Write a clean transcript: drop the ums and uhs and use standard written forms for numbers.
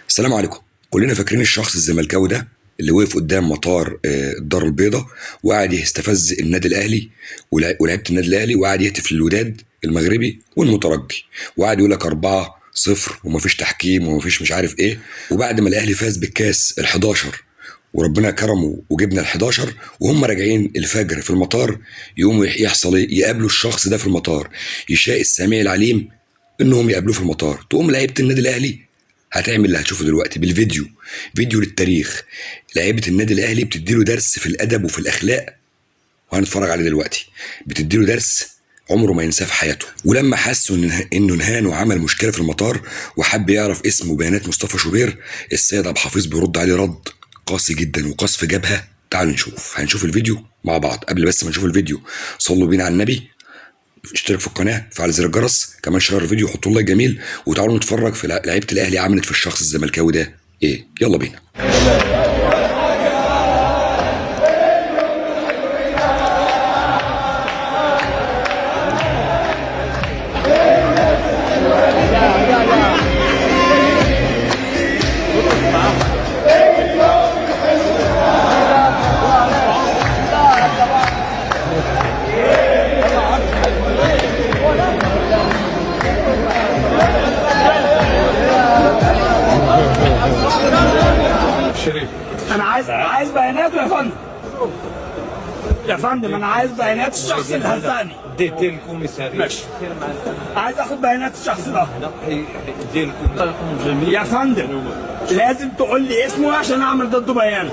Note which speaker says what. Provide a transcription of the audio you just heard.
Speaker 1: السلام عليكم. كلنا فاكرين الشخص الزملكاوي ده اللي وقف قدام مطار الدار البيضاء وقعد يستفز النادي الاهلي ولاعيبه النادي الاهلي، وقعد يهتف للوداد المغربي والمترجي، وقعد يقول لك 4-0 ومفيش تحكيم ومفيش مش عارف ايه. وبعد ما الاهلي فاز بالكاس ال11 وربنا كرمه وجبنا ال11 وهم راجعين الفجر في المطار، يقوموا يحصل ايه؟ يقابلوا الشخص ده في المطار، يشاء السميع العليم انهم يقابلوه في المطار. تقوم لعيبه النادي الاهلي هتعمل اللي هتشوفه دلوقتي بالفيديو، فيديو للتاريخ. لعيبه النادي الاهلي بتديله درس في الادب وفي الاخلاق، وهنتفرج عليه دلوقتي. بتديله درس عمره ما ينساه في حياته. ولما حسوا انه انهان وعمل مشكله في المطار وحب يعرف اسم وبيانات مصطفى شوبير، السيد عبد الحفيظ بيرد عليه رد قاسي جدا وقذف جبهه. تعالوا هنشوف الفيديو مع بعض. قبل بس ما نشوف الفيديو صلوا بينا على النبي، اشترك في القناه، فعل زر الجرس، كمان شير الفيديو، حطوا لايك جميل، وتعالوا نتفرج في لعيبه الاهلي عملت في الشخص الزملكاوي ده ايه. يلا بينا.
Speaker 2: انا عايز بياناته يا فندم. يا فندم انا عايز بيانات الشخص اللي هزقني.
Speaker 3: اديتي الكوميساريه.
Speaker 2: ماشي. عايز اخد بيانات الشخص ده.
Speaker 3: ادي الكوميساريه.
Speaker 2: يا فندم لازم تقول لي اسمه عشان اعمل ضده بيان.